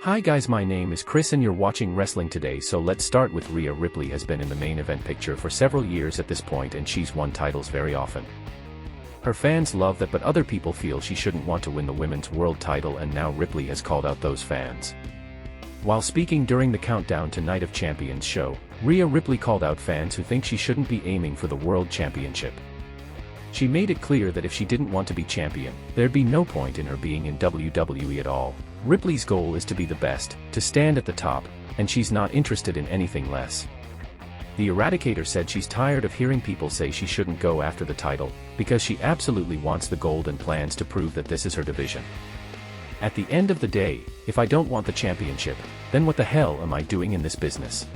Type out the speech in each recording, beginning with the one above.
Hi guys, my name is Chris and you're watching Wrestling Today. So let's start with Rhea Ripley. Has been in the main event picture for several years at this point and she's won titles very often. Her fans love that, but other people feel she shouldn't want to win the women's world title, and now Ripley has called out those fans. While speaking during the Countdown to Night of Champions show, Rhea Ripley called out fans who think she shouldn't be aiming for the world championship. She made it clear that if she didn't want to be champion, there'd be no point in her being in WWE at all. Ripley's goal is to be the best, to stand at the top, and she's not interested in anything less. The Eradicator said she's tired of hearing people say she shouldn't go after the title, because she absolutely wants the gold and plans to prove that this is her division. At the end of the day, if I don't want the championship, then what the hell am I doing in this business?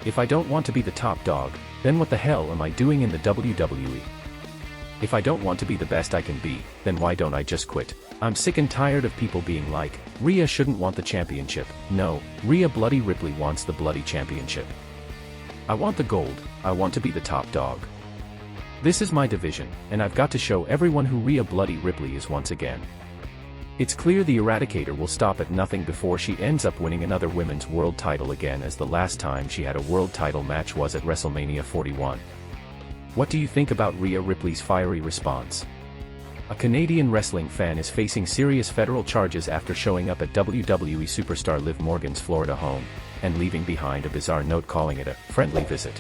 If I don't want to be the top dog, then what the hell am I doing in the WWE? If I don't want to be the best I can be, then why don't I just quit? I'm sick and tired of people being like, Rhea shouldn't want the championship. No, Rhea Bloody Ripley wants the bloody championship. I want the gold, I want to be the top dog. This is my division, and I've got to show everyone who Rhea Bloody Ripley is once again. It's clear the Eradicator will stop at nothing before she ends up winning another women's world title again, as the last time she had a world title match was at WrestleMania 41. What do you think about Rhea Ripley's fiery response? A Canadian wrestling fan is facing serious federal charges after showing up at WWE superstar Liv Morgan's Florida home, and leaving behind a bizarre note calling it a friendly visit.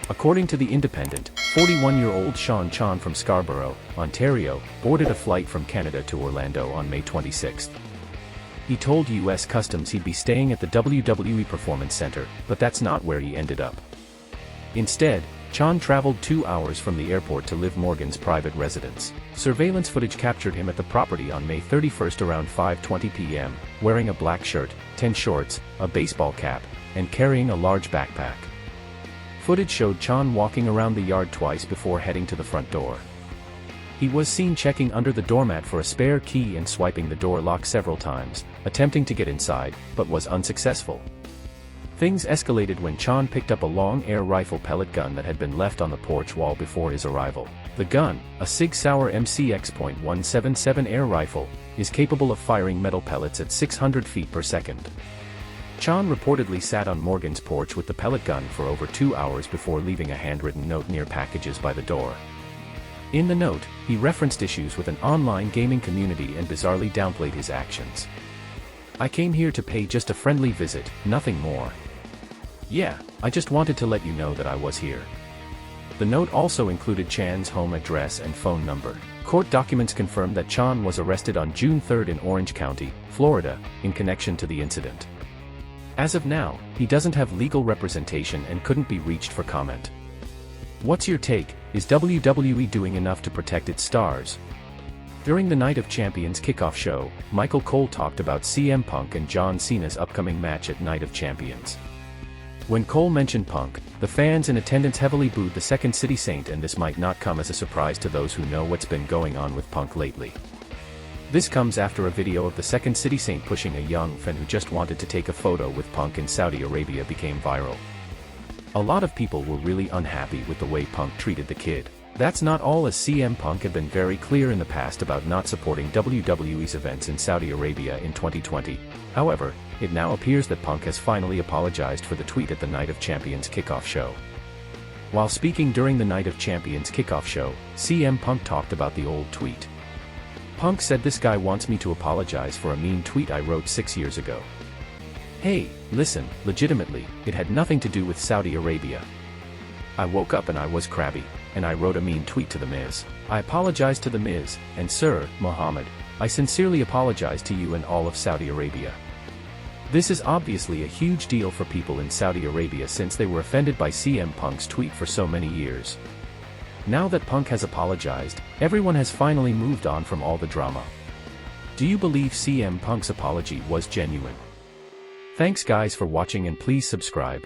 According to The Independent, 41-year-old Sean Chan from Scarborough, Ontario, boarded a flight from Canada to Orlando on May 26. He told U.S. Customs he'd be staying at the WWE Performance Center, but that's not where he ended up. Instead, Chan traveled 2 hours from the airport to Liv Morgan's private residence. Surveillance footage captured him at the property on May 31 around 5:20 p.m., wearing a black shirt, tennis shorts, a baseball cap, and carrying a large backpack. Footage showed Chan walking around the yard twice before heading to the front door. He was seen checking under the doormat for a spare key and swiping the door lock several times, attempting to get inside, but was unsuccessful. Things escalated when Chan picked up a long air rifle pellet gun that had been left on the porch wall before his arrival. The gun, a Sig Sauer MCX.177 air rifle, is capable of firing metal pellets at 600 feet per second. Chan reportedly sat on Morgan's porch with the pellet gun for over 2 hours before leaving a handwritten note near packages by the door. In the note, he referenced issues with an online gaming community and bizarrely downplayed his actions. "I came here to pay just a friendly visit, nothing more. Yeah, I just wanted to let you know that I was here." The note also included Chan's home address and phone number. Court documents confirmed that Chan was arrested on June 3 in Orange County, Florida, in connection to the incident. As of now, he doesn't have legal representation and couldn't be reached for comment. What's your take? Is WWE doing enough to protect its stars? During the Night of Champions kickoff show, Michael Cole talked about CM Punk and John Cena's upcoming match at Night of Champions. When Cole mentioned Punk, the fans in attendance heavily booed the Second City Saint, and this might not come as a surprise to those who know what's been going on with Punk lately. This comes after a video of the Second City Saint pushing a young fan who just wanted to take a photo with Punk in Saudi Arabia became viral. A lot of people were really unhappy with the way Punk treated the kid. That's not all, as CM Punk had been very clear in the past about not supporting WWE's events in Saudi Arabia in 2020. However, it now appears that Punk has finally apologized for the tweet at the Night of Champions kickoff show. While speaking during the Night of Champions kickoff show, CM Punk talked about the old tweet. Punk said, "This guy wants me to apologize for a mean tweet I wrote 6 years ago. Hey, listen, legitimately, it had nothing to do with Saudi Arabia. I woke up and I was crabby, and I wrote a mean tweet to The Miz. I apologize to The Miz, and Sir Muhammad, I sincerely apologize to you and all of Saudi Arabia. This is obviously a huge deal for people in Saudi Arabia since they were offended by CM Punk's tweet for so many years. Now that Punk has apologized, everyone has finally moved on from all the drama. Do you believe CM Punk's apology was genuine? Thanks guys for watching, and please subscribe.